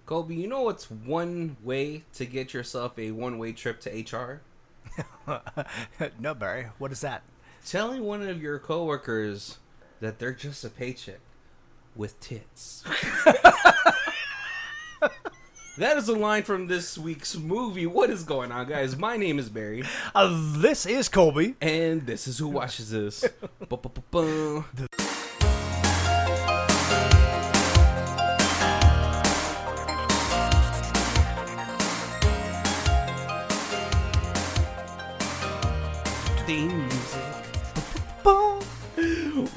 Colby, you know what's one way to get yourself a one-way trip to HR? No, Barry. What is that? Telling one of your coworkers that they're just a paycheck with tits. That is a line from this week's movie. What is going on, guys? My name is Barry. This is Colby. And this is Who Watches This. Ba-ba-ba-ba. Theme music.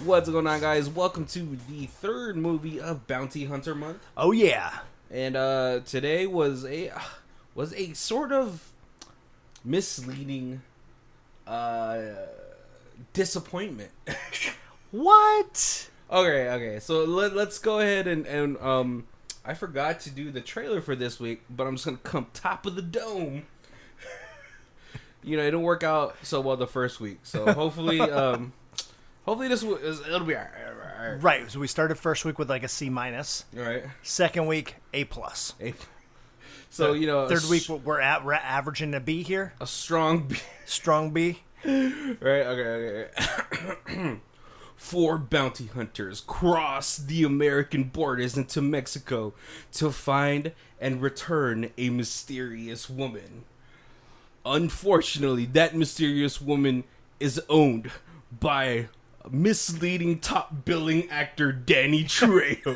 What's going on, guys? Welcome to the third movie of Bounty Hunter Month. Oh yeah. And today was a sort of misleading disappointment. What? Okay. So let's go ahead and I forgot to do the trailer for this week, but I'm just gonna come top of the dome. You know, it didn't work out so well the first week, so hopefully this it'll be alright. Right. So we started first week with like a C-. Right. Second week, A+. So you know, third week we're averaging a B here. a strong B. Strong B. Right. Okay. 4 bounty hunters cross the American borders into Mexico to find and return a mysterious woman. Unfortunately, that mysterious woman is owned by misleading top billing actor Danny Trejo.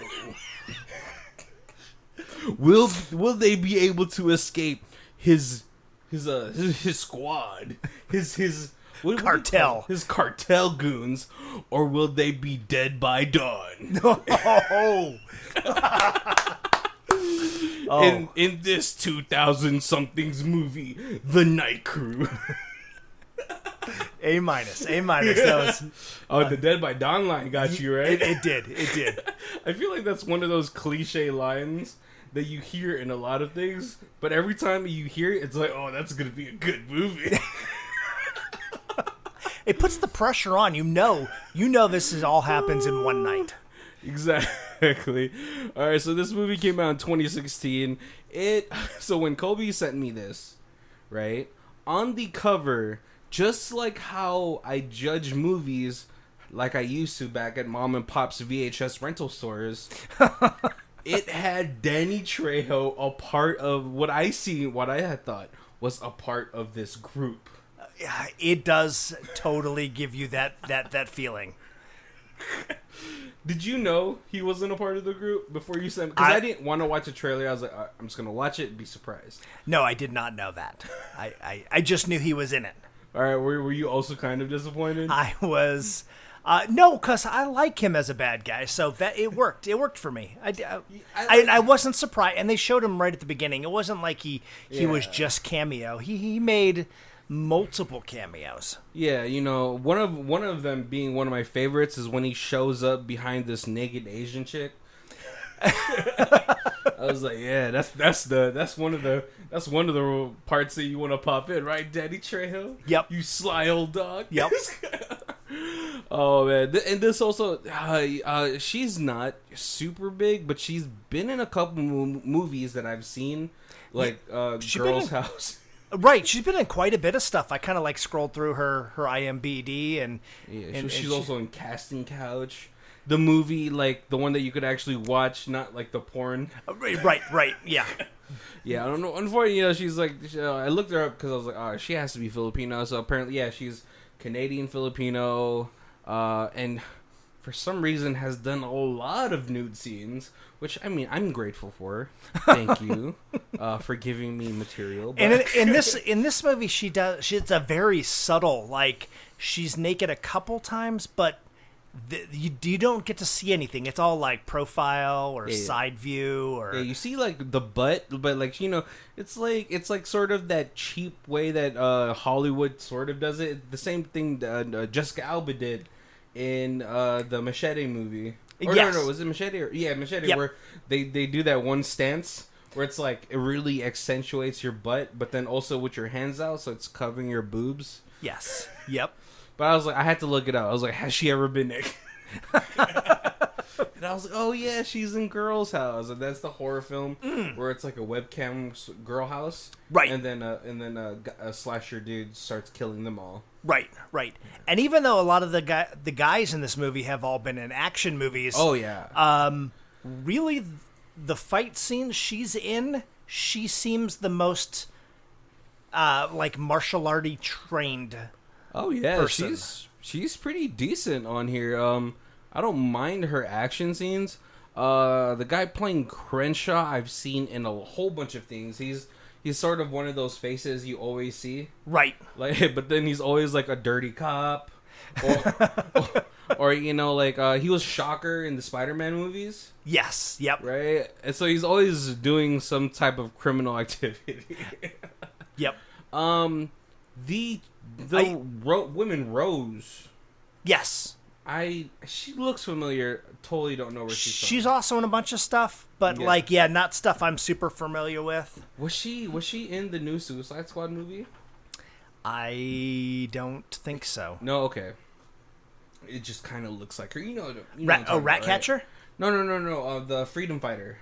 Will they be able to escape his squad, his Cartel, his cartel goons, or will they be dead by dawn? Oh. In this 2000 somethings movie, The Night Crew. A-. That was The Dead by Dawn line got you, right? It did. I feel like that's one of those cliche lines that you hear in a lot of things, but every time you hear it, it's like, oh, that's gonna be a good movie. It puts the pressure on. You know this all happens in one night. Exactly. All right, so this movie came out in 2016. So when Colby sent me this, right, on the cover, just like how I judge movies like I used to back at mom and pop's VHS rental stores, it had Danny Trejo, a part of what I had thought was a part of this group. Yeah, it does totally give you that feeling. Did you know he wasn't a part of the group before you sent? Because I didn't want to watch a trailer. I was like, I'm just gonna watch it and be surprised. No, I did not know that. I just knew he was in it. All right, were you also kind of disappointed? I was. No, because I like him as a bad guy, so that it worked. It worked for me. I wasn't surprised, and they showed him right at the beginning. It wasn't like he was just cameo. He made multiple cameos. Yeah, you know, one of them being one of my favorites is when he shows up behind this naked Asian chick. I was like, yeah, that's one of the parts that you want to pop in, right, Danny Trejo? Yep. You sly old dog. Yep. Oh man, and this also, she's not super big, but she's been in a couple movies that I've seen, like Girl's House. Right, she's been in quite a bit of stuff. I kind of like scrolled through her IMDb and she's also in Casting Couch, the movie, like the one that you could actually watch, not like the porn. Right, yeah. Yeah, I don't know. Unfortunately, you know, she's like, I looked her up because I was like, oh, she has to be Filipino. So apparently, yeah, she's Canadian Filipino, and for some reason has done a lot of nude scenes, which, I mean, I'm grateful for. Thank you for giving me material. But... And in this movie, she's a very subtle, like, she's naked a couple times, but you don't get to see anything. It's all like profile or side view, or you see like the butt, but like, you know, it's like sort of that cheap way that Hollywood sort of does it. The same thing Jessica Alba did in the Machete movie. Or yes. No, was it Machete? Machete, yep. Where they do that one stance where it's like it really accentuates your butt, but then also with your hands out, so it's covering your boobs. Yes. Yep. But I was like, I had to look it up. I was like, has she ever been naked? And I was like, oh yeah, she's in Girl's House, and that's the horror film where it's like a webcam girl house, Right? And then a slasher dude starts killing them all. Right. And even though a lot of the guys in this movie have all been in action movies, Oh yeah, really, the fight scenes she's in, she seems the most like martial arty trained. oh yeah, person. she's pretty decent on here. I don't mind her action scenes. The guy playing Crenshaw, I've seen in a whole bunch of things. He's sort of one of those faces you always see, Right? like, but then he's always like a dirty cop, or you know, like he was Shocker in the Spider-Man movies, Yes. Yep. right? And so he's always doing some type of criminal activity. Yep. The woman Rose, Yes. she looks familiar. Totally don't know where she's from. She's also in a bunch of stuff, but not stuff I'm super familiar with. Was she in the new Suicide Squad movie? I don't think so. No, okay. It just kind of looks like her. You know Ratcatcher? Right? No. The Freedom Fighter,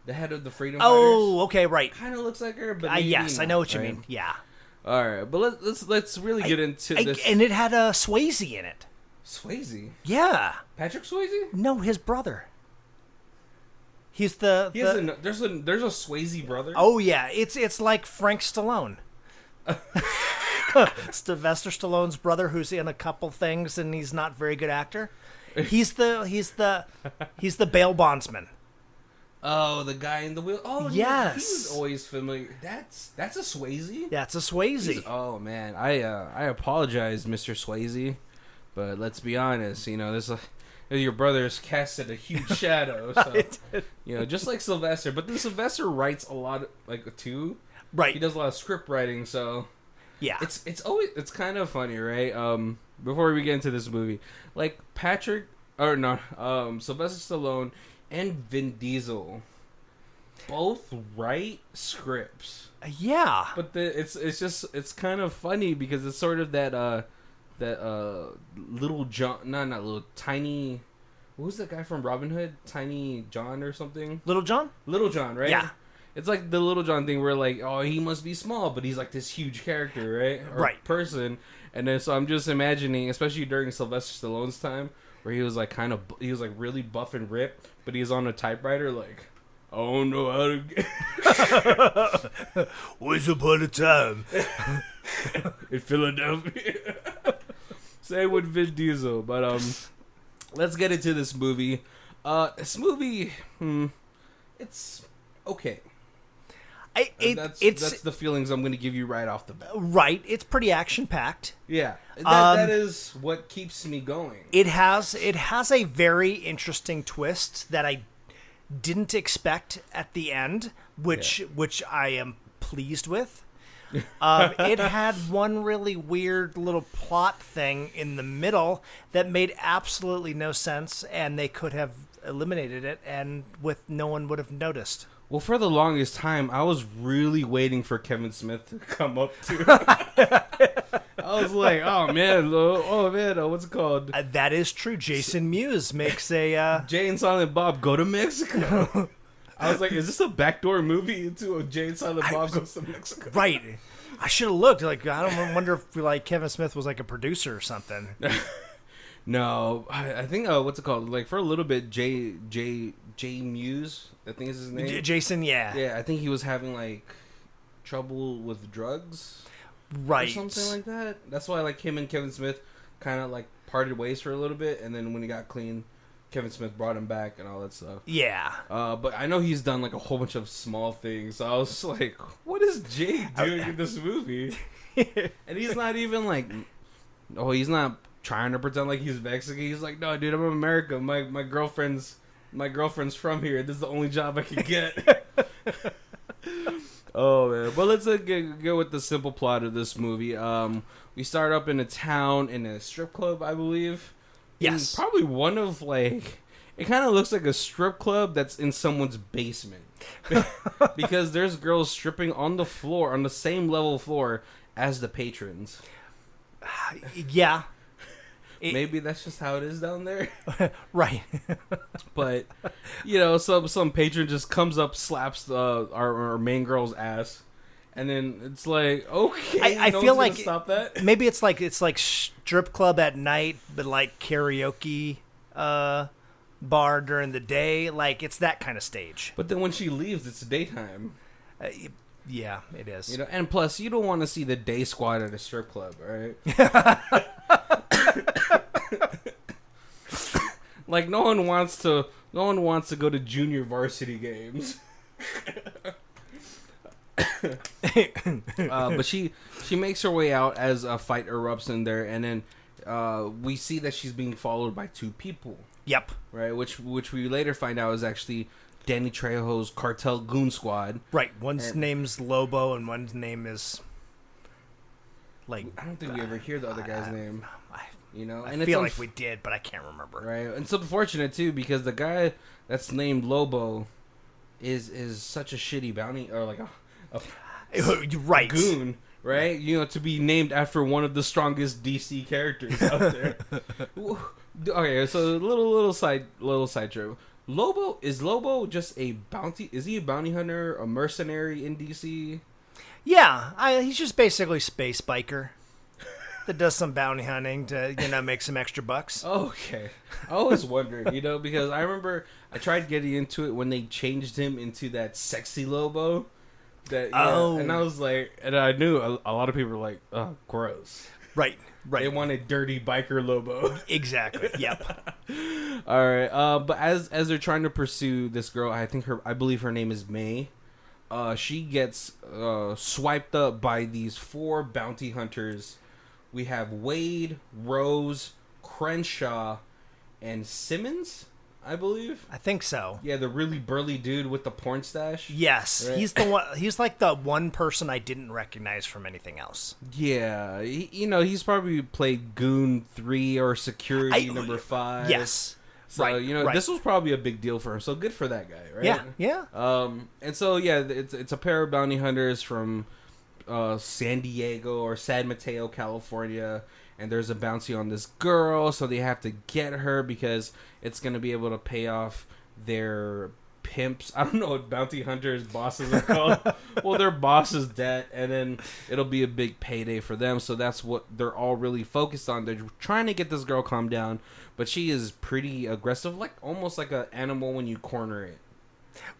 the head of the Freedom Fighters. Oh, okay, right. Kind of looks like her, but Yes, I know what you right? mean. Yeah. All right, but let's really get into this. And it had a Swayze in it. Swayze, Yeah. Patrick Swayze. No, his brother. He's There's a Swayze brother. Oh yeah, it's like Frank Stallone. Sylvester Stallone's brother, who's in a couple things and he's not a very good actor. He's the bail bondsman. Oh, the guy in the wheel. Oh, yes. Yeah, he was always familiar. That's a Swayze. That's a Swayze. Oh man, I apologize, Mr. Swayze, but let's be honest. You know, your brother's casted a huge shadow. So, you know, just like Sylvester. But then Sylvester writes a lot, too. Right. He does a lot of script writing, so yeah. It's kind of funny, right? Before we get into this movie, like Sylvester Stallone and Vin Diesel both write scripts. Yeah. But it's kind of funny because it's sort of that Little John, not little, Tiny, what was that guy from Robin Hood? Tiny John or something? Little John, right? Yeah. It's like the Little John thing where like, oh, he must be small, but he's like this huge character, right? Or right. person. And then so I'm just imagining, especially during Sylvester Stallone's time, where he was like he was like really buff and ripped, but he's on a typewriter like, I don't know how to get... Once upon a time in Philadelphia. Same with Vin Diesel, but let's get into this movie. This movie, it's okay. That's the feelings I'm going to give you right off the bat. Right, it's pretty action packed. Yeah, that is what keeps me going. It has a very interesting twist that I didn't expect at the end, which I am pleased with. It had one really weird little plot thing in the middle that made absolutely no sense, and they could have eliminated it, and no one would have noticed. Well, for the longest time, I was really waiting for Kevin Smith to come up too. I was like, oh man, what's it called? That is true. Jason Mewes makes a Jay and Silent Bob Go to Mexico. I was like, is this a backdoor movie into a Jay and Silent Bob Goes to Mexico? Right. I should have looked. Like, I don't wonder if like Kevin Smith was like a producer or something. No, I think what's it called? Like for a little bit, Jay Mewes, I think is his name. Jason, yeah. Yeah, I think he was having like trouble with drugs, right, or something like that. That's why like him and Kevin Smith kind of like parted ways for a little bit, and then when he got clean, Kevin Smith brought him back and all that stuff. Yeah. But I know he's done like a whole bunch of small things. So I was like, what is Jay doing in this movie? And he's not even like, he's not trying to pretend like he's Mexican. He's like, no, dude, I'm American. My girlfriend's from here. This is the only job I can get. Oh man, but let's go with the simple plot of this movie. We start up in a town in a strip club, I believe. Yes, probably one of like. It kind of looks like a strip club that's in someone's basement because there's girls stripping on the floor, on the same level floor as the patrons. Yeah. Maybe that's just how it is down there. Right. But some patron just comes up, slaps our main girl's ass, and then it's like, okay, I feel like stop that. Maybe it's like strip club at night, but like karaoke bar during the day. Like it's that kind of stage. But then when she leaves, it's daytime. Yeah, it is. And plus, you don't want to see the day squad at a strip club, right? Like no one wants to go to junior varsity games. But she makes her way out as a fight erupts in there, and then we see that she's being followed by two people. Yep. Right, which we later find out is actually Danny Trejo's cartel goon squad. Right. One's name's Lobo, and one's name is like I don't think we ever hear the other guy's name. I feel like we did, but I can't remember. Right, and it's unfortunate too because the guy that's named Lobo is such a shitty bounty or like a right goon. Right, to be named after one of the strongest DC characters out there. Okay, so little side trip. Is Lobo just a bounty? Is he a bounty hunter, a mercenary in DC? Yeah, he's just basically a space biker that does some bounty hunting to make some extra bucks. Okay, I always wondered, because I remember I tried getting into it when they changed him into that sexy Lobo. And I was like, and I knew a lot of people were like, oh, gross. Right. They wanted dirty biker Lobo. Exactly. Yep. All right. But as they're trying to pursue this girl, I believe her name is May. She gets swiped up by these 4 bounty hunters. We have Wade, Rose, Crenshaw, and Simmons, I believe. I think so. Yeah, the really burly dude with the porn stash. Yes, right? He's the one. He's like the one person I didn't recognize from anything else. Yeah, he's probably played Goon 3 or Security number 5. Yes. So, right. This was probably a big deal for him. So good for that guy, right? Yeah. And so it's a pair of bounty hunters from San Diego or San Mateo, California. And there's a bounty on this girl, so they have to get her because it's going to be able to pay off their pimps. I don't know what bounty hunters' bosses are called. Well, their boss's debt, and then it'll be a big payday for them. So that's what they're all really focused on. They're trying to get this girl calmed down, but she is pretty aggressive, like almost like an animal when you corner it.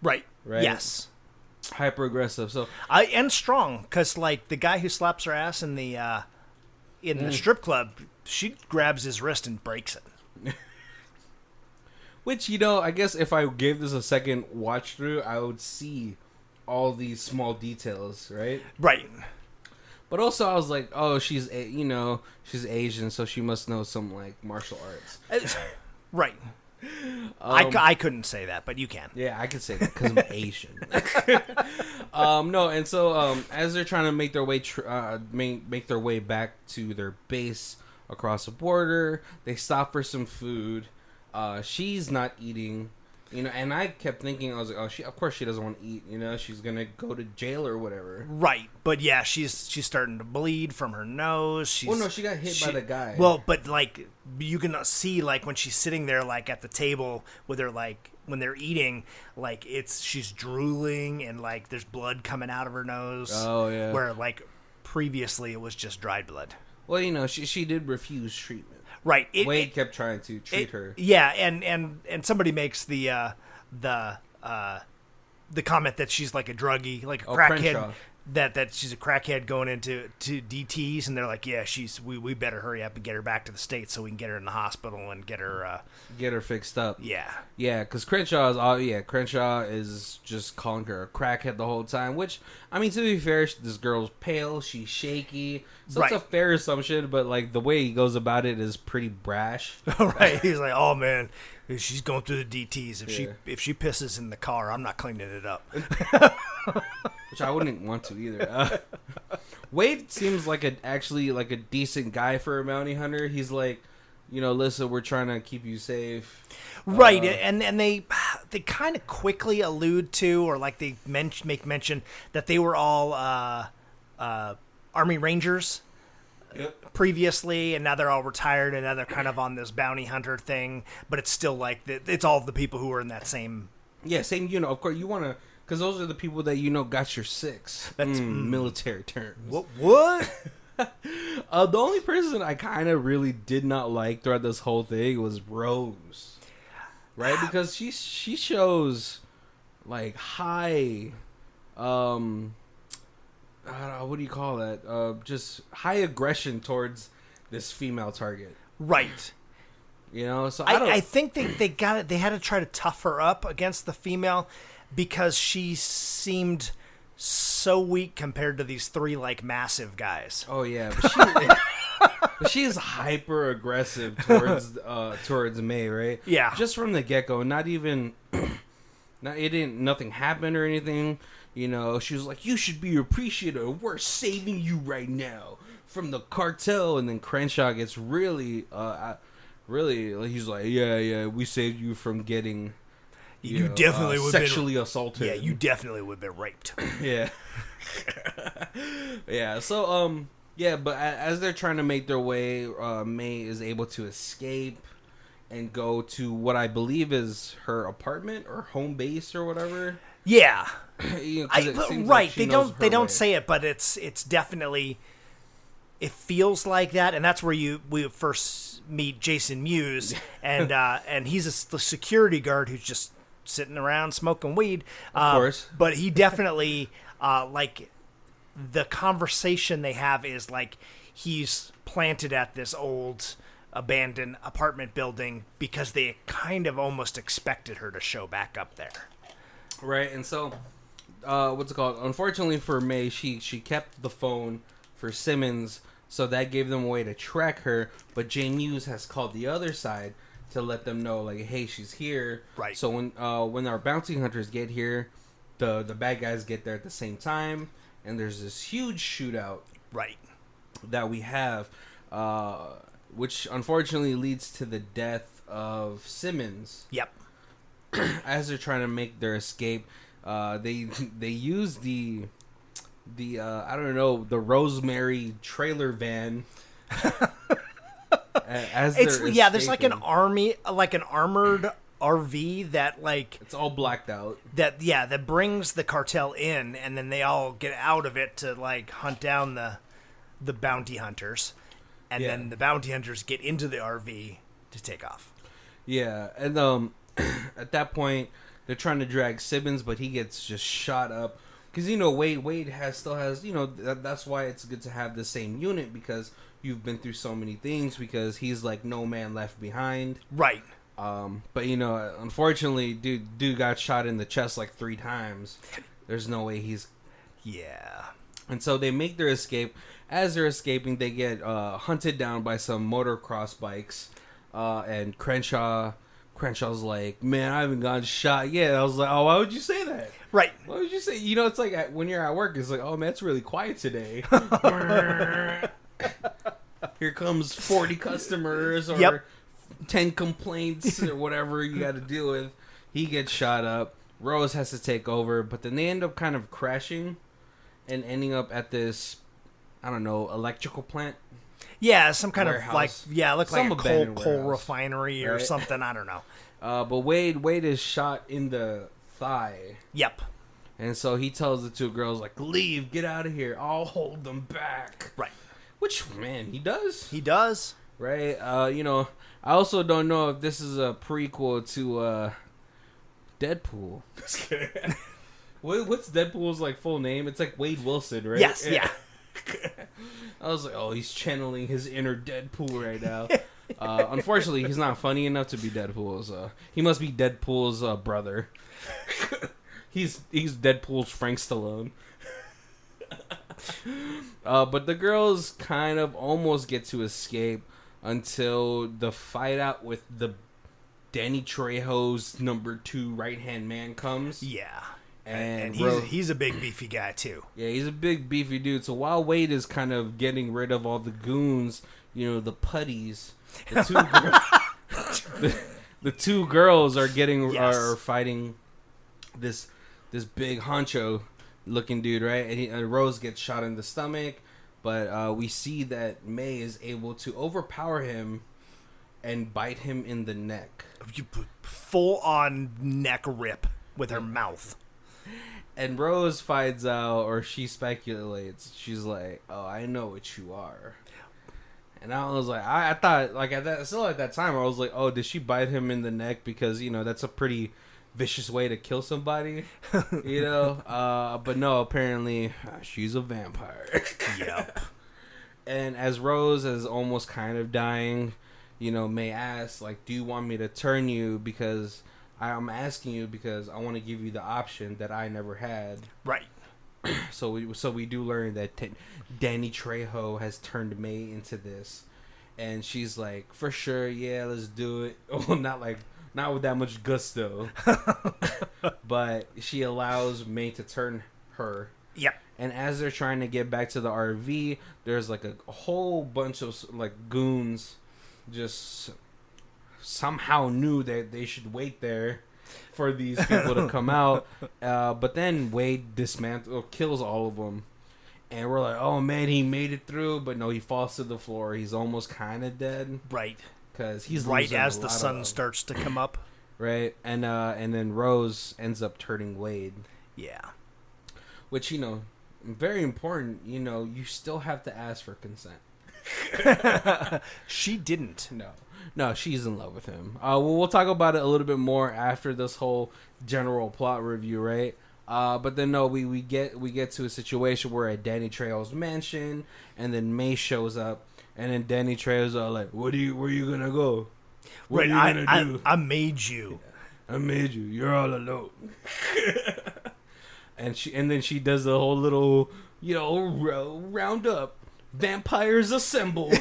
Right. Yes. Hyper aggressive. So and strong, because like the guy who slaps her ass in the strip club, she grabs his wrist and breaks it. Which, I guess if I gave this a second watch through, I would see all these small details, right? Right. But also I was like, oh, she's Asian, so she must know some, like, martial arts. Right. I couldn't say that, but you can. Yeah, I could say that because I'm Asian. No, and so as they're trying to make their way make their way back to their base across the border, they stop for some food. She's not eating, and I kept thinking, I was like, oh, of course she doesn't want to eat, she's gonna go to jail or whatever. Right, but yeah, she's starting to bleed from her nose. She got hit by the guy. Well, but like you can see, like when she's sitting there, like at the table with her, like when they're eating, like she's drooling and like there's blood coming out of her nose. Oh yeah. Where like previously it was just dried blood. Well, she did refuse treatment. Right. Wade kept trying to treat her. Yeah, and somebody makes the comment that she's like a druggie, like a crackhead. That she's a crackhead going into DTs, and they're like, yeah, we better hurry up and get her back to the States so we can get her in the hospital and get her fixed up. Yeah, because Crenshaw is just calling her a crackhead the whole time. Which, I mean, to be fair, this girl's pale, she's shaky, so It's a fair assumption. But like the way he goes about it is pretty brash. Right? He's like, oh man, she's going through the DTs. If she pisses in the car, I'm not cleaning it up. Which I wouldn't want to either. Wade seems like a decent guy for a bounty hunter. He's like, listen, we're trying to keep you safe. Right, and they kind of quickly allude to, or like they make mention that they were all Army Rangers. previously, and now they're all retired, and now they're kind of on this bounty hunter thing. But it's still like it's all the people who are in that same. Yeah, same unit. Of course, you want to, because those are the people that got your six. That's military terms. What? The only person I kind of really did not like throughout this whole thing was Rose, right? Because she shows like high, I don't know, what do you call that? Just high aggression towards this female target, right? So I think they got it. They had to try to tough her up against the female because she seemed so weak compared to these three like massive guys. Oh yeah, but she is hyper aggressive towards May, right? Yeah, just from the get go. Not even, nothing happened or anything. She was like, "You should be appreciative. We're saving you right now from the cartel." And then Crenshaw gets really, he's like, "Yeah, we saved you from getting." You definitely would sexually assaulted. Yeah, you definitely would have been raped. Yeah. Yeah. So, but as they're trying to make their way, May is able to escape and go to what I believe is her apartment or home base or whatever. Yeah. Right. Like they don't say it, but it's definitely, it feels like that, and that's where we first meet Jason Mewes, and he's the security guard who's just sitting around smoking weed. Of course. But he definitely, like, the conversation they have is like he's planted at this old abandoned apartment building because they kind of almost expected her to show back up there. Right, and so, what's it called? Unfortunately for May, she kept the phone for Simmons, so that gave them a way to track her, but Jay Mewes has called the other side to let them know, like, hey, she's here. Right. So when our bounty hunters get here, the bad guys get there at the same time, and there's this huge shootout. Right. That we have, which unfortunately leads to the death of Simmons. Yep. As they're trying to make their escape, they use the I don't know, the Rosevere trailer van. As there's like an armored RV that like it's all blacked out. That brings the cartel in, and then they all get out of it to like hunt down the bounty hunters, and then the bounty hunters get into the RV to take off. Yeah, and at that point they're trying to drag Simmons, but he gets just shot up because Wade still has that's why it's good to have the same unit, because you've been through so many things, because he's like no man left behind. Right. But unfortunately, dude got shot in the chest like 3 times. There's no way he's. Yeah. And so they make their escape. As they're escaping, they get hunted down by some motocross bikes. And Crenshaw's like, man, I haven't gotten shot yet. I was like, oh, why would you say that? Right. Why would you say? It's like when you're at work, it's like, oh man, it's really quiet today. Here comes 40 customers or 10 complaints or whatever you got to deal with. He gets shot up. Rose has to take over, but then they end up kind of crashing and ending up at this, I don't know, electrical plant. Yeah, some kind warehouse. of looked like a coal refinery or something. I don't know. But Wade is shot in the thigh. Yep. And so he tells the 2 girls, like, leave, get out of here. I'll hold them back. Right. Which, man, he does. He does. Right. I also don't know if this is a prequel to Deadpool. Just kidding. What's Deadpool's like full name? It's like Wade Wilson, right? Yes. Yeah. I was like, oh, he's channeling his inner Deadpool right now. Unfortunately, he's not funny enough to be Deadpool's. He must be Deadpool's brother. He's Deadpool's Frank Stallone. But the girls kind of almost get to escape until the fight out with the Danny Trejo's number 2 right-hand man comes. Yeah. And he's a big beefy guy too. Yeah, he's a big beefy dude. So while Wade is kind of getting rid of all the goons, the putties, the 2 girls are are fighting this big honcho looking dude, right? And Rose gets shot in the stomach. But we see that May is able to overpower him and bite him in the neck. Full on neck rip with her mouth. And Rose finds out, or she speculates, she's like, "Oh, I know what you are." And I was like, I thought, like, at that time, I was like, "Oh, did she bite him in the neck? Because, that's a pretty vicious way to kill somebody, But no, apparently, she's a vampire." Yep. And as Rose is almost kind of dying, May asks, like, "Do you want me to turn you? Because I'm asking you because I want to give you the option that I never had." Right. So we do learn that Danny Trejo has turned May into this, and she's like, "For sure, yeah, let's do it." Well, not with that much gusto, but she allows May to turn her. Yep. And as they're trying to get back to the RV, there's like a whole bunch of like goons just somehow knew that they should wait there for these people to come out. But then Wade kills all of them. And we're like, "Oh man, he made it through." But no, he falls to the floor. He's almost kind of dead. Right. Because he's right as the sun starts to come up. Right. And then Rose ends up turning Wade. Yeah. Which, very important. You still have to ask for consent. She didn't. No, she's in love with him. We'll talk about it a little bit more after this whole general plot review, right? But then no, we get to a situation where at Danny Trejo's mansion, and then May shows up, and then Danny Trejo's all like, where you gonna go? What are you gonna do? I made you. Yeah, I made you. You're all alone. And then she does the whole little, round up. Vampires assemble.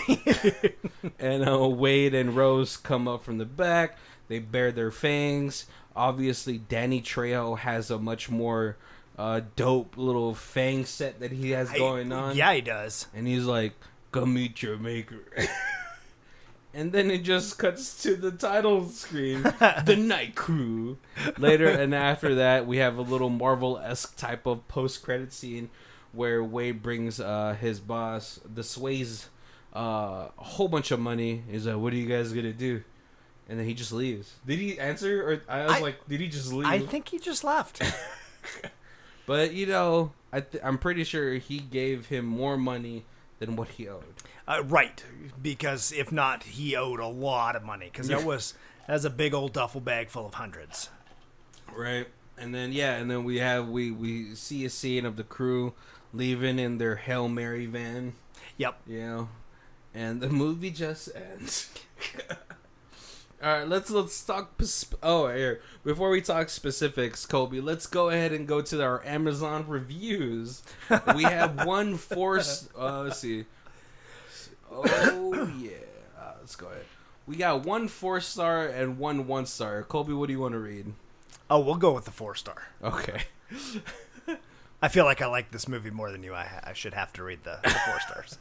And Wade and Rose come up from the back. They bare their fangs. Obviously, Danny Trejo has a much more dope little fang set that he has going on. Yeah, he does. And he's like, "Come meet your maker." And then it just cuts to the title screen, The Night Crew. Later, and after that, we have a little Marvel-esque type of post-credit scene where Wade brings his boss, the Sways, a whole bunch of money. He's like, "What are you guys going to do?" And then he just leaves. Did he answer? Or I was like, did he just leave? I think he just left. But, I'm pretty sure he gave him more money than what he owed. Right, because if not, he owed a lot of money, because that was a big old duffel bag full of hundreds. Right, and then we see a scene of the crew leaving in their Hail Mary van. Yep. And the movie just ends. All right, let's talk. Here, before we talk specifics, Colby, let's go ahead and go to our Amazon reviews. We have one force. Let's see. Oh yeah, let's go ahead. We got 1 4-star and 1 1-star. Colby, what do you want to read? Oh, we'll go with the 4-star. Okay. I feel like I like this movie more than you. I should have to read the 4 stars.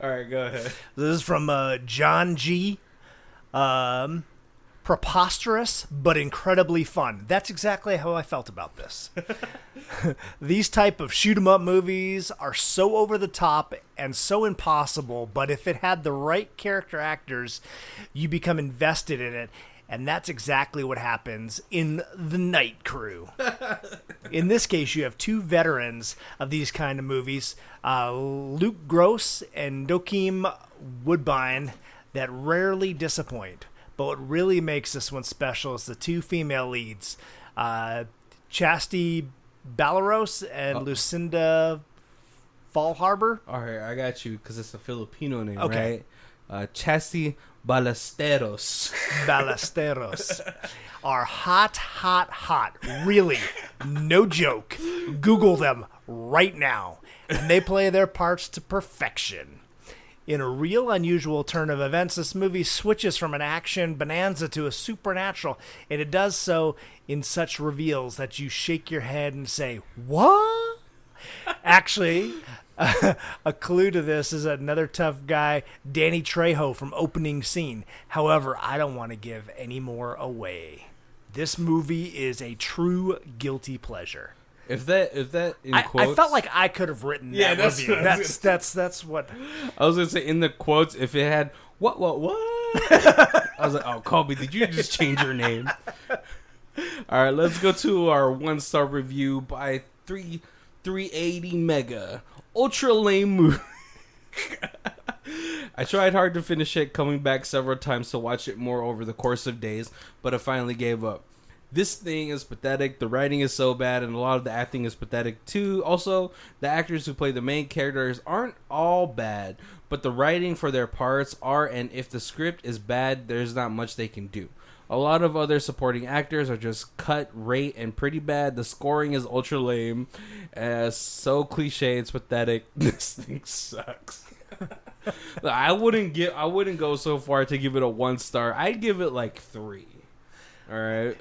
All right, go ahead. This is from John G. Preposterous, but incredibly fun. That's exactly how I felt about this. These type of shoot-'em-up movies are so over the top and so impossible, but if it had the right character actors, you become invested in it, and that's exactly what happens in The Night Crew. In this case, you have 2 veterans of these kind of movies, Luke Gross and Joachim Woodbine, that rarely disappoint. But what really makes this one special is the 2 female leads, Chastity Ballaros and Lucinda Fallharbor. All right, I got you because it's a Filipino name, okay. Right? Chastity Ballesteros. Ballesteros are hot. Really, no joke. Google them right now. And they play their parts to perfection. In a real unusual turn of events, this movie switches from an action bonanza to a supernatural, and it does so in such reveals that you shake your head and say, "What?" Actually, a clue to this is another tough guy, Danny Trejo, from opening scene. However, I don't want to give any more away. This movie is a true guilty pleasure. If that in quotes, I felt like I could have written that review. That's what I was gonna say. In the quotes, if it had what, I was like, oh, Colby, did you just change your name? All right, let's go to our 1-star review by 380 Mega. Ultra lame movie. I tried hard to finish it, coming back several times to watch it more over the course of days, but I finally gave up. This thing is pathetic. The writing is so bad, and a lot of the acting is pathetic too. Also, the actors who play the main characters aren't all bad, but the writing for their parts are, and if the script is bad, there's not much they can do. A lot of other supporting actors are just cut, rate, and pretty bad. The scoring is ultra lame. So cliche, it's pathetic. This thing sucks. I wouldn't go so far to give it a 1-star. I'd give it like 3. All right.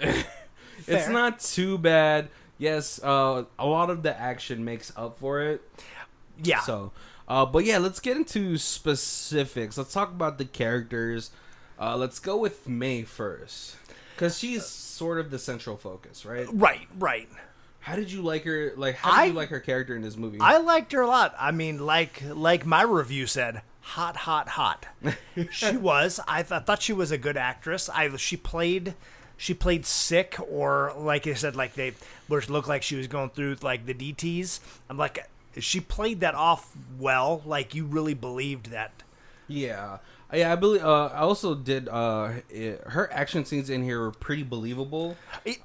It's not too bad. Yes, a lot of the action makes up for it. Yeah. So, but yeah, let's get into specifics. Let's talk about the characters. Let's go with May first, because she's sort of the central focus, right? Right. How did you like her? Like, how did you like her character in this movie? I liked her a lot. I mean, like my review said, hot. She was. I thought she was a good actress. She played sick, or like I said, like they looked like she was going through like the DTs. I'm like, she played that off well. Like you really believed that. Yeah, I believe. I also did. Her action scenes in here were pretty believable.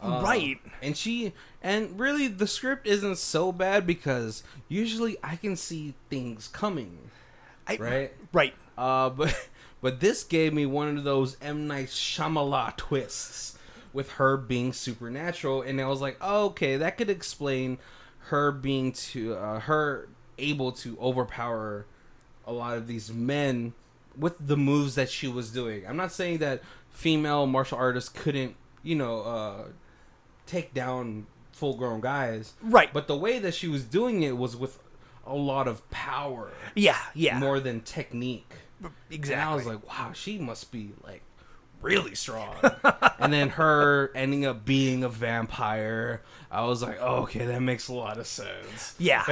Right. And really, the script isn't so bad because usually I can see things coming. Right. But this gave me one of those M. Night Shyamalan twists with her being supernatural, and I was like, oh, okay, that could explain her being her able to overpower a lot of these men with the moves that she was doing. I'm not saying that female martial artists couldn't, take down full-grown guys. Right. But the way that she was doing it was with a lot of power. Yeah. More than technique. Exactly. And I was like, wow, she must be, like, really strong. And then her ending up being a vampire. I was like, oh, okay, that makes a lot of sense. Yeah.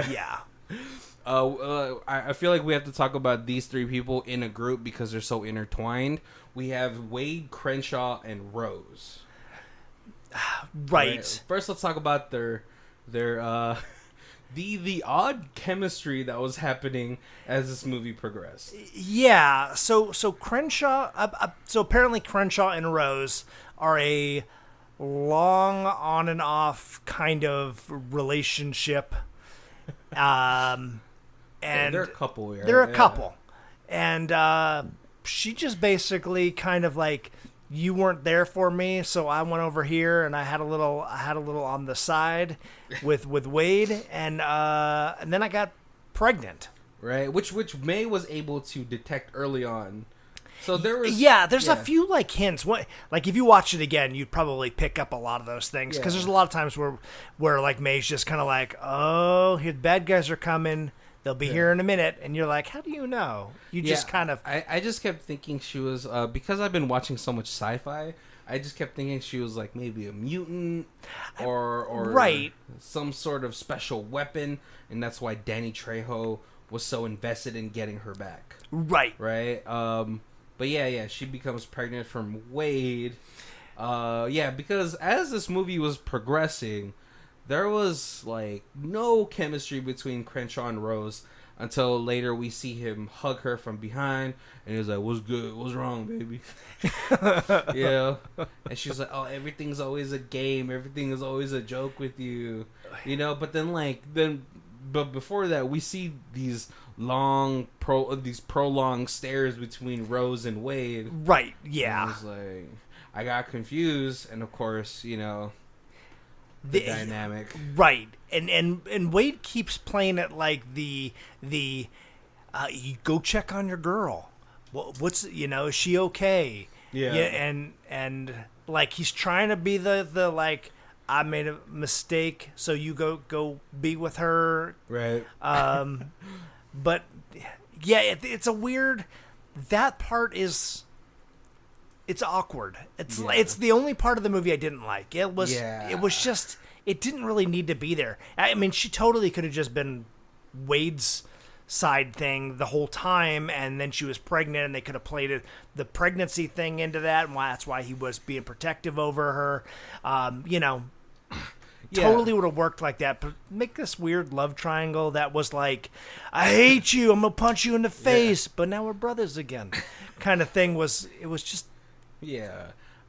I feel like we have to talk about these 3 people in a group because they're so intertwined. We have Wade, Crenshaw, and Rose. Right. First, let's talk about their the odd chemistry that was happening as this movie progressed. Yeah. So Crenshaw. So apparently Crenshaw and Rose are a long on and off kind of relationship. And they're a couple. Right? They're a couple, and she just basically kind of like, you weren't there for me, so I went over here and I had a little on the side with Wade, and then I got pregnant. Right, which May was able to detect early on. So there's a few like hints. Like if you watch it again, you'd probably pick up a lot of those things, because there's a lot of times where like May's just kind of like, oh, the bad guys are coming. They'll be here in a minute, and you're like, how do you know? You just kind of... I just kept thinking she was... because I've been watching so much sci-fi, I just kept thinking she was like maybe a mutant or right. some sort of special weapon, and that's why Danny Trejo was so invested in getting her back. Right. Right? But yeah, she becomes pregnant from Wade. Because as this movie was progressing... there was, like, no chemistry between Crenshaw and Rose until later we see him hug her from behind, and he's like, what's good? What's wrong, baby? Yeah. And she's like, oh, everything's always a game. Everything is always a joke with you. But then, but before that, we see these prolonged stares between Rose and Wade. Right, yeah. And I was like, I got confused, and of course, the dynamic, right? And Wade keeps playing it like the you go check on your girl. What's is she okay? Yeah, and like he's trying to be the like, I made a mistake, so you go be with her, right? But yeah, it's a weird. That part is. It's awkward. It's the only part of the movie I didn't like. It was it didn't really need to be there. I mean, she totally could have just been Wade's side thing the whole time, and then she was pregnant, and they could have played the pregnancy thing into that, and that's why he was being protective over her. Totally would have worked like that, but make this weird love triangle that was like, I hate you, I'm gonna punch you in the face, but now we're brothers again, kind of thing. It was just,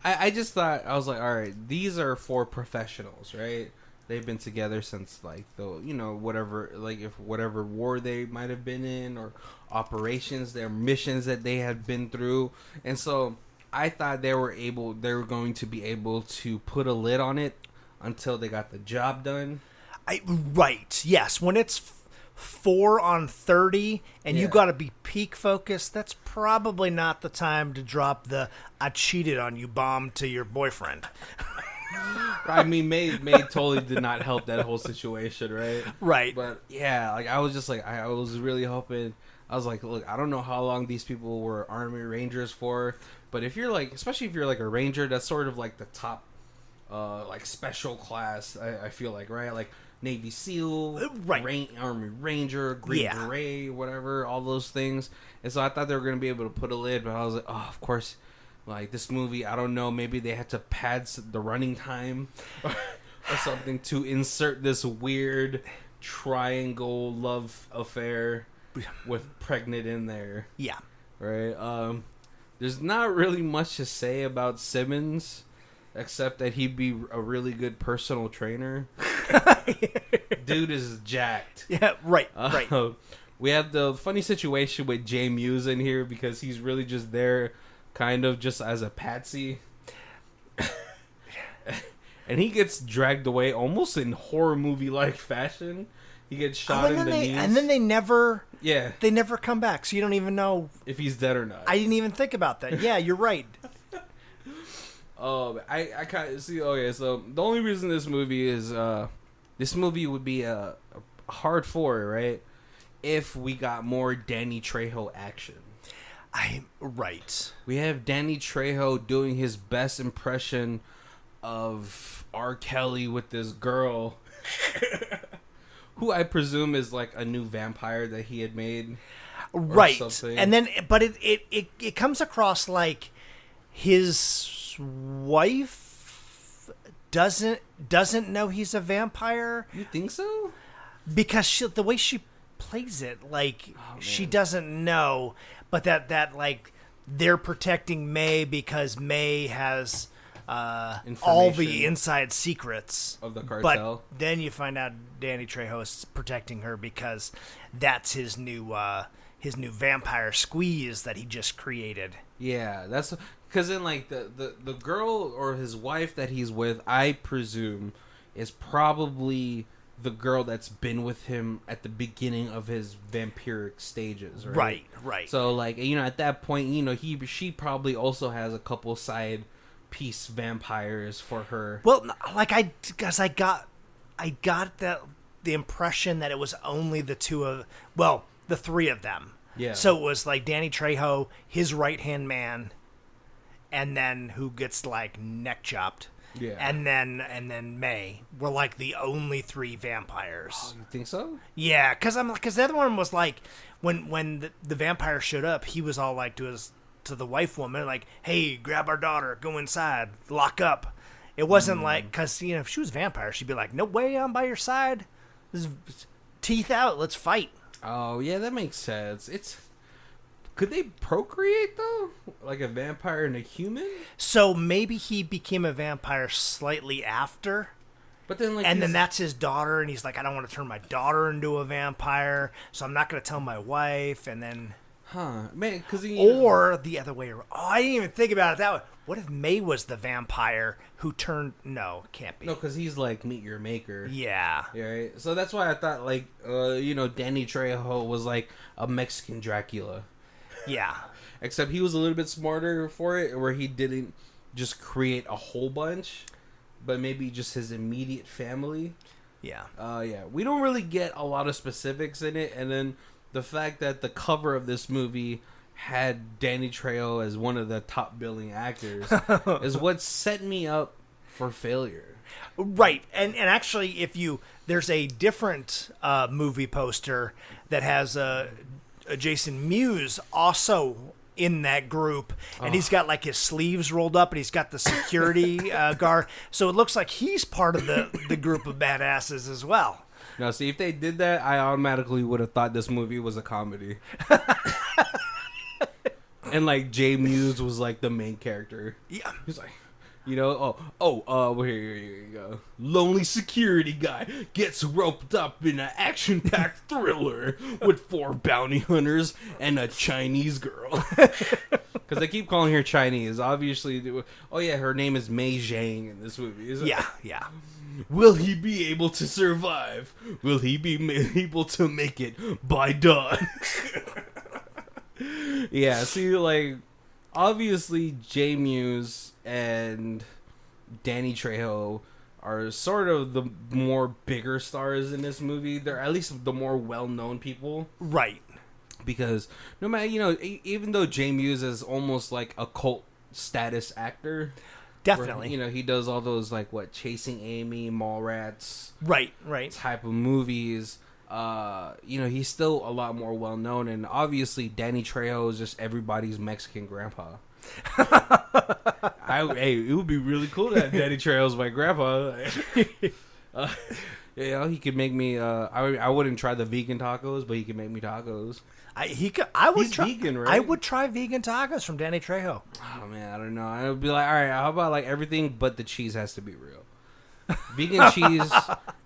I just thought, I was like, all right, these are 4 professionals, right? They've been together since like whatever war they might have been in, or operations, their missions that they had been through, and so I thought they were going to be able to put a lid on it until they got the job done. Right. Yes. When it's 4 on 30 and you got to be peak focused, that's probably not the time to drop the "I cheated on you" bomb to your boyfriend. I mean, May totally did not help that whole situation, right? Right. But yeah, like I was just like, I was really hoping. I was like, look, I don't know how long these people were Army Rangers for, but if you're like, especially if you're like a Ranger, that's sort of like the top like special class, I feel like, right? Like Navy SEAL, right? Army Ranger, Green Beret, whatever, all those things. And so I thought they were going to be able to put a lid, but I was like, oh, of course, like this movie, I don't know, maybe they had to pad the running time or something to insert this weird triangle love affair with pregnant in there. Yeah. Right? There's not really much to say about Simmons, except that he'd be a really good personal trainer. Dude is jacked. Yeah, right. We have the funny situation with Jay Muse in here because he's really just there kind of just as a patsy. And he gets dragged away almost in horror movie-like fashion. He gets shot in the knees. And then they never come back, so you don't even know if he's dead or not. I didn't even think about that. Yeah, you're right. I kind of see. Okay, so the only reason this movie is this movie would be a hard 4, right? If we got more Danny Trejo action. Right. We have Danny Trejo doing his best impression of R. Kelly with this girl, who I presume is like a new vampire that he had made, right? Something. And then, but it comes across like his wife doesn't know he's a vampire. You think so? Because the way she plays it, like she doesn't know, but that like they're protecting May because May has all the inside secrets of the cartel. But then you find out Danny Trejo is protecting her because that's his new vampire squeeze that he just created. Yeah, that's because then like the girl or his wife that he's with, I presume, is probably the girl that's been with him at the beginning of his vampiric stages, right? Right. So like, at that point, she probably also has a couple side piece vampires for her. Well, like I got that the impression that it was only the three of them. Yeah. So it was like Danny Trejo, his right-hand man, and then who gets like neck chopped. Yeah. And then May were like the only 3 vampires. Oh, you think so? Yeah, because the other one was like when the vampire showed up, he was all like to the wife woman like, "Hey, grab our daughter, go inside, lock up." It wasn't like, because if she was a vampire, she'd be like, "No way, I'm by your side. This is teeth out, let's fight." Oh yeah, that makes sense. Could they procreate though, like a vampire and a human? So maybe he became a vampire slightly after. But then, then that's his daughter, and he's like, "I don't want to turn my daughter into a vampire, so I'm not going to tell my wife." And then, man, because or the other way around. Oh, I didn't even think about it that way. What if May was the vampire who turned? No, can't be. No, because he's like meet your maker. Yeah. Right. So that's why I thought like, Danny Trejo was like a Mexican Dracula. Yeah. Except he was a little bit smarter for it, where he didn't just create a whole bunch, but maybe just his immediate family. Yeah. Yeah. We don't really get a lot of specifics in it, and then the fact that the cover of this movie had Danny Trejo as one of the top billing actors is what set me up for failure. Right, and actually, there's a different movie poster that has Jason Mewes also in that group, and he's got like his sleeves rolled up, and he's got the security guard, so it looks like he's part of the group of badasses as well. Now, see, if they did that, I automatically would have thought this movie was a comedy. And like Jay Mewes was like the main character. Yeah, he's like, well, here you go. Lonely security guy gets roped up in an action-packed thriller with 4 bounty hunters and a Chinese girl. Because they keep calling her Chinese. Obviously, her name is Mei Zhang in this movie. Yeah. Will he be able to survive? Will he be able to make it by dawn? Yeah, see, like, obviously, Jay Mewes and Danny Trejo are sort of the more bigger stars in this movie. They're at least the more well-known people. Right. Because no matter, even though Jay Mewes is almost like a cult status actor. Definitely. Where, he does all those, like, Chasing Amy, Mallrats. Right. Type of movies. He's still a lot more well known, and obviously Danny Trejo is just everybody's Mexican grandpa. It would be really cool to have Danny Trejo as my grandpa. He could make me. I wouldn't try the vegan tacos, but he could make me tacos. He's vegan, right? I would try vegan tacos from Danny Trejo. Oh man, I don't know. I would be like, all right, how about like everything but the cheese has to be real. Vegan cheese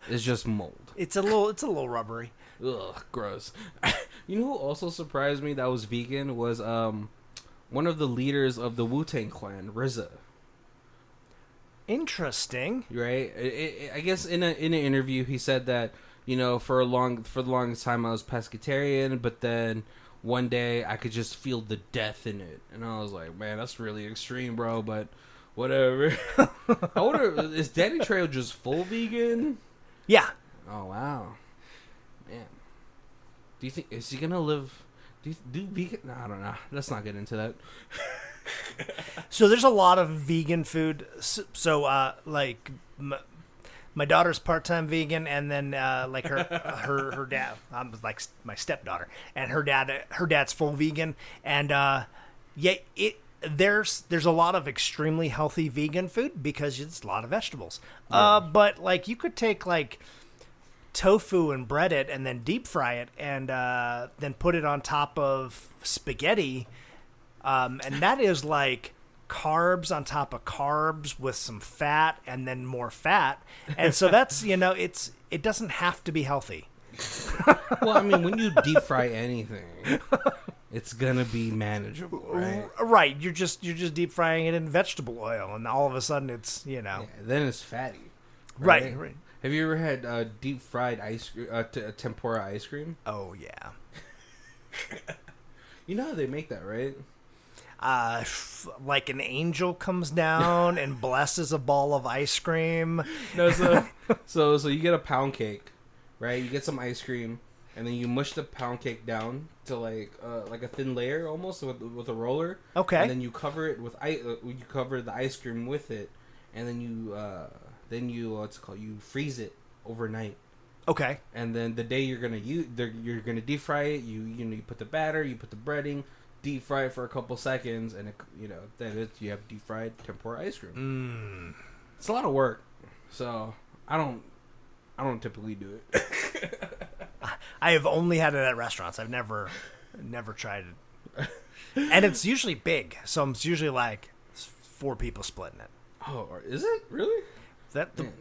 is just mold. It's a little rubbery. Ugh, gross. You know who also surprised me that was vegan was one of the leaders of the Wu-Tang Clan, RZA. Interesting. Right? I guess in an interview he said that, for the longest time I was pescatarian, but then one day I could just feel the death in it. And I was like, man, that's really extreme, bro, but whatever. I wonder, is Danny Trejo just full vegan? Yeah. Oh, wow. Man. Do you think, is he going to live, do vegan? No, I don't know. Let's not get into that. So there's a lot of vegan food. So like, my daughter's part-time vegan, and then like her dad, like my stepdaughter, and her dad's full vegan, and there's a lot of extremely healthy vegan food because it's a lot of vegetables. Yeah. But like you could take like tofu and bread it and then deep fry it and then put it on top of spaghetti, and that is like carbs on top of carbs with some fat and then more fat, and so that's it doesn't have to be healthy. Well, I mean, when you deep fry anything, it's gonna be manageable, right? Right. You're just deep frying it in vegetable oil, and all of a sudden it's then it's fatty. Right. Have you ever had deep fried ice cream, tempura ice cream? Oh yeah. You know how they make that, right? Like an angel comes down and blesses a ball of ice cream. No, so you get a pound cake, right? You get some ice cream, and then you mush the pound cake down to like a thin layer almost with a roller. Okay. And then you cover it with you cover the ice cream with it, and then you what's it called? You freeze it overnight. Okay. And then the day you're gonna deep fry it. You put the batter, you put the breading. Deep fry it for a couple seconds, and then you have deep fried tempura ice cream. It's a lot of work, so I don't typically do it. I have only had it at restaurants. I've never tried it, and it's usually big, so it's usually like 4 people splitting it. Oh, is it really?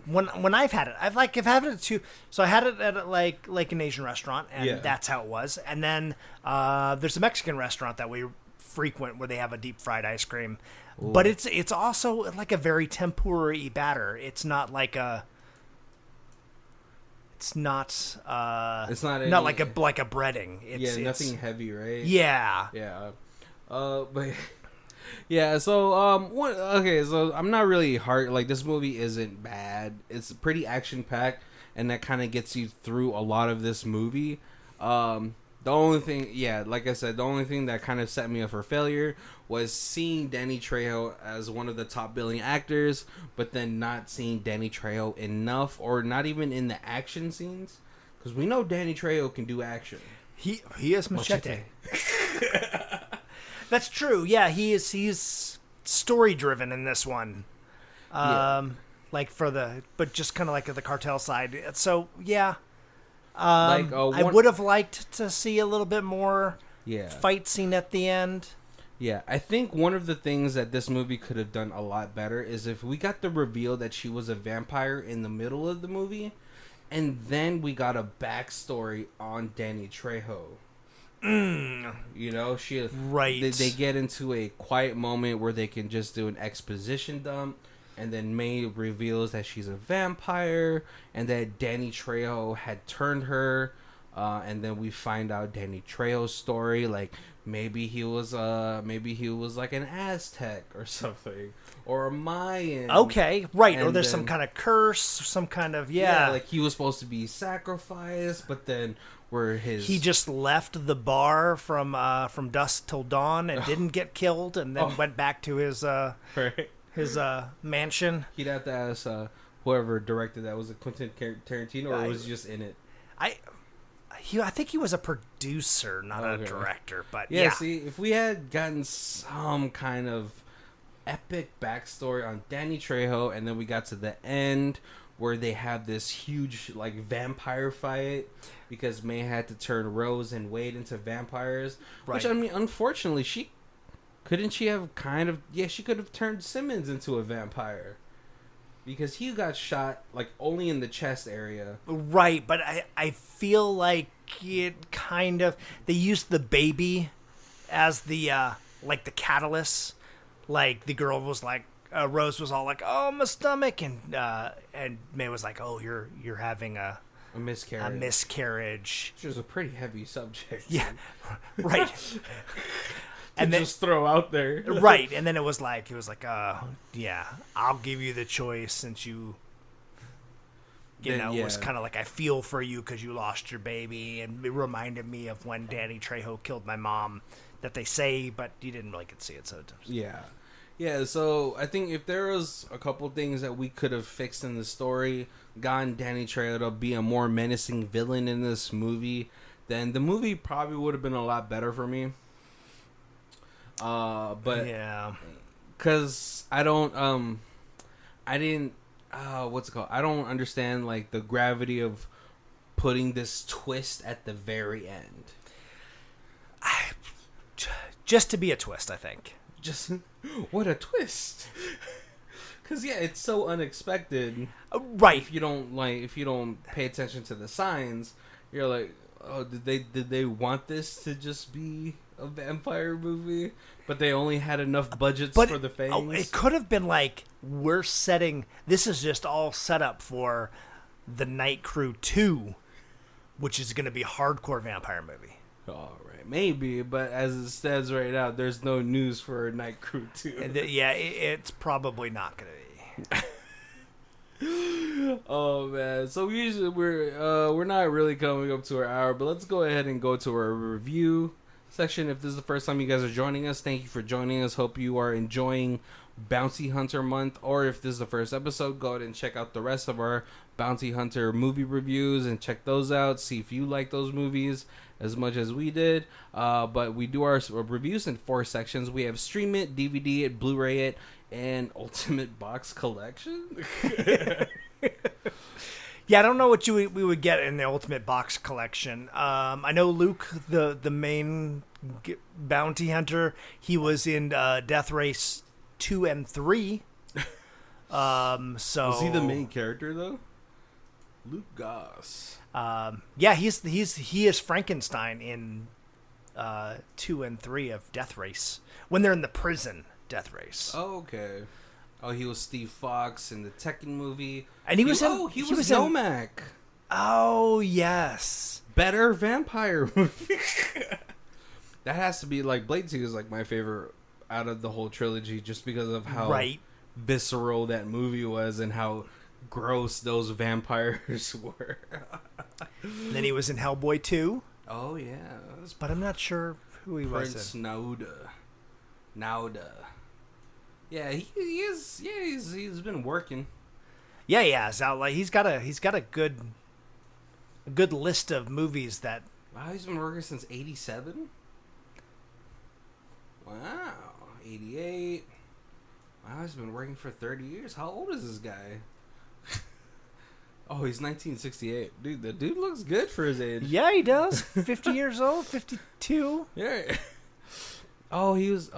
When I've had it, I've had it too. So I had it at like an Asian restaurant, and that's how it was. And then there's a Mexican restaurant that we frequent where they have a deep fried ice cream, but it's also like a very tempura-y batter. It's not like a. It's not like a breading. It's nothing heavy, right? Yeah. Yeah. But. Yeah, so so I'm not really hard. Like, this movie isn't bad. It's pretty action packed, and that kind of gets you through a lot of this movie. The The only thing, like I said, the only thing that kind of set me up for failure was seeing Danny Trejo as one of the top billing actors, but then not seeing Danny Trejo enough, or not even in the action scenes, because we know Danny Trejo can do action. He is Machete. That's true. Yeah, he's story driven in this one. Like but just kind of like the cartel side. So yeah. I would have liked to see a little bit more fight scene at the end. Yeah, I think one of the things that this movie could have done a lot better is if we got the reveal that she was a vampire in the middle of the movie, and then we got a backstory on Danny Trejo. You know, they get into a quiet moment where they can just do an exposition dump. And then May reveals that she's a vampire, and that Danny Trejo had turned her. And then we find out Danny Trejo's story. Like maybe he was like an Aztec or something, or a Mayan. Okay, right. And or there's some kind of curse, some kind of like he was supposed to be sacrificed, but then he just left the bar from dusk till dawn and didn't get killed, and then went back to his right. His mansion. He'd have to ask whoever directed that. Was it Quentin Tarantino, or was he just in it? I think he was a producer, not a director. But see, if we had gotten some kind of epic backstory on Danny Trejo, and then we got to the end where they have this huge like vampire fight because May had to turn Rose and Wade into vampires. Right. Which, I mean, unfortunately, she could have turned Simmons into a vampire. Because he got shot, like, only in the chest area. Right, but I feel like it kind of... They used the baby as the, like, the catalyst. Like, the girl was like... Rose was all like, oh, my stomach. And May was like, oh, you're having a miscarriage. Which is a pretty heavy subject. Yeah, right. And then just throw out there. Right, and then he was like, I'll give you the choice since you was kind of like, I feel for you because you lost your baby, and it reminded me of when Danny Trejo killed my mom, that they say, but you didn't really get to see it. So so I think if there was a couple things that we could have fixed in the story, gotten Danny Trejo to be a more menacing villain in this movie, then the movie probably would have been a lot better for me. But because I don't understand like the gravity of putting this twist at the very end. Just to be a twist, I think. Just what a twist! Because it's so unexpected. Right. If you don't pay attention to the signs, you're like, oh, did they want this to just be a vampire movie, but they only had enough budgets for the fangs? It could have been like, this is just all set up for the Night Crew 2, which is going to be a hardcore vampire movie. All right, maybe, but as it stands right now, there's no news for Night Crew 2. It's probably not going to be. Oh man, so usually we're not really coming up to our hour, but let's go ahead and go to our review section. If this is the first time you guys are joining us, thank you for joining us. Hope you are enjoying Bounty Hunter month, or if this is the first episode, go ahead and check out the rest of our Bounty Hunter movie reviews and check those out, see if you like those movies as much as we did. But we do our reviews in 4 sections. We have Stream It, DVD It, Blu-ray It, and Ultimate Box Collection. Yeah, I don't know what we would get in the Ultimate Box Collection. I know Luke, the main bounty hunter, he was in Death Race 2 and 3. Was he the main character though? Luke Goss. He is Frankenstein in 2 and 3 of Death Race when they're in the prison. Death Race. Oh, okay. Oh, he was Steve Fox in the Tekken movie. And he was Nomak. Oh, yes. Better vampire movie. That has to be like Blade 2 is like my favorite out of the whole trilogy just because of how visceral that movie was and how gross those vampires were. Then he was in Hellboy 2. Oh, Oh yeah, but I'm not sure who he was. Prince Nauda. Yeah, he is. Yeah, he's been working. Yeah. So like he's got a good list of movies that. Wow, he's been working since '87. Wow, '88. Wow, he's been working for 30 years. How old is this guy? Oh, he's 1968. Dude, the dude looks good for his age. Yeah, he does. 50 years old, 52. Yeah. Oh, he's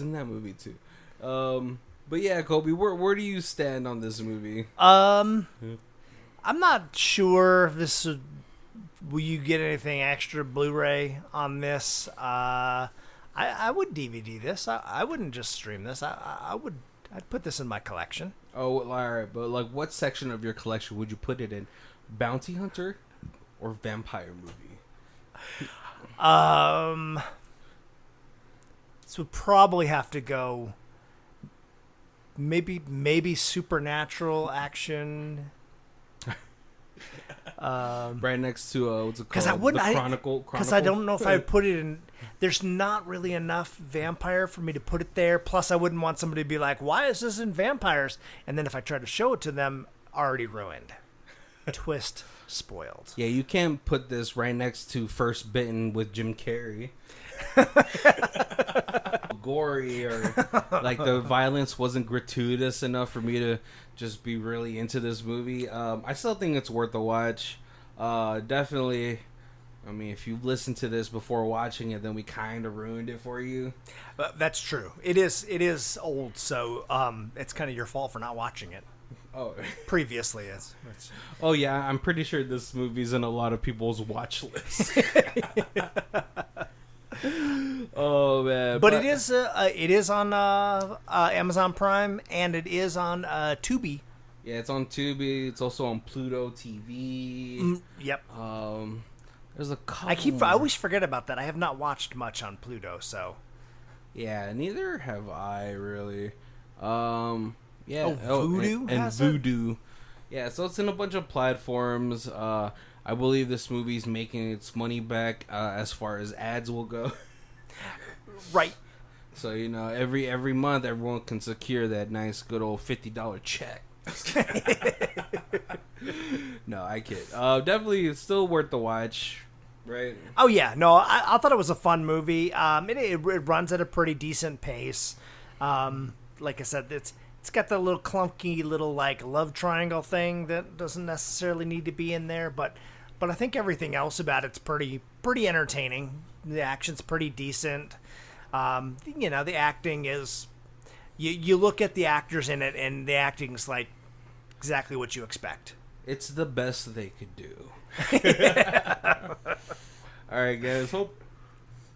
in that movie too. But yeah, Kobe, where do you stand on this movie? I'm not sure if this will you get anything extra Blu-ray on this. I would DVD this. I wouldn't just stream this. I'd put this in my collection. Oh, all right, but like, what section of your collection would you put it in? Bounty Hunter or vampire movie? This would probably have to go. Maybe supernatural action. Right next to what's it called? Because I wouldn't. Chronicle. Because I don't know if I would put it in. There's not really enough vampire for me to put it there. Plus, I wouldn't want somebody to be like, "Why is this in vampires?" And then if I try to show it to them, already ruined. Twist spoiled. Yeah, you can't put this right next to First Bitten with Jim Carrey. Gory, or like the violence wasn't gratuitous enough for me to just be really into this movie. I still think it's worth a watch. Definitely. I mean, if you listen to this before watching it, then we kind of ruined it for you. That's true. It is old, so it's kind of your fault for not watching it. Oh, previously, oh yeah, I'm pretty sure this movie's in a lot of people's watch lists. Oh man! But it is on Amazon Prime, and it is on Tubi. Yeah, it's on Tubi. It's also on Pluto TV. Yep. There's a couple. I always forget about that. I have not watched much on Pluto, so. Yeah, neither have I really. Yeah. Vudu and Vudu. Yeah, so it's in a bunch of platforms. I believe this movie's making its money back as far as ads will go. Right. So, every month everyone can secure that nice good old $50 check. No, I kid. Definitely, it's still worth the watch, right? Oh yeah, no, I thought it was a fun movie. It runs at a pretty decent pace. Like I said, it's got the little clunky little like love triangle thing that doesn't necessarily need to be in there, but I think everything else about it's pretty entertaining. The action's pretty decent. The acting is. You look at the actors in it, and the acting's like exactly what you expect. It's the best they could do. All right, guys. Hope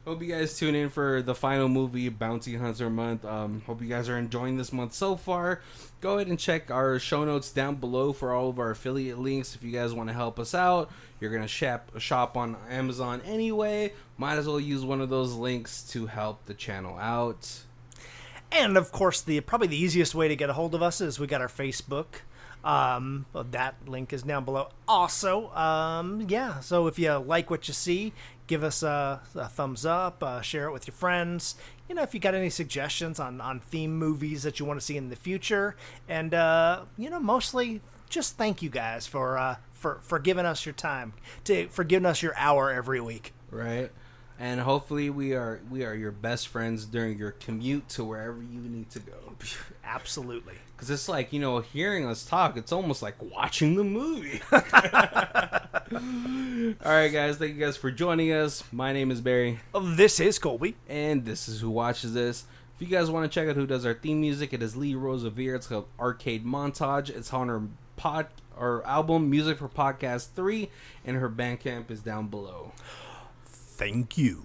you guys tune in for the final movie, Bounty Hunter Month. Hope you guys are enjoying this month so far. Go ahead and check our show notes down below for all of our affiliate links. If you guys want to help us out, you're going to shop on Amazon anyway. Might as well use one of those links to help the channel out. And, of course, probably the easiest way to get a hold of us is we got our Facebook. That link is down below. Also, so if you like what you see, give us a thumbs up, share it with your friends. If you got any suggestions on theme movies that you want to see in the future. And, mostly just thank you guys for giving us your time, for giving us your hour every week. Right. And hopefully we are your best friends during your commute to wherever you need to go. Absolutely. Because it's like, hearing us talk, it's almost like watching the movie. All right, guys. Thank you guys for joining us. My name is Barry. This is Colby. And this is Who Watches This. If you guys want to check out who does our theme music, it is Lee Rosevere. It's called Arcade Montage. It's on her album, Music for Podcast 3, and her Bandcamp is down below. Thank you.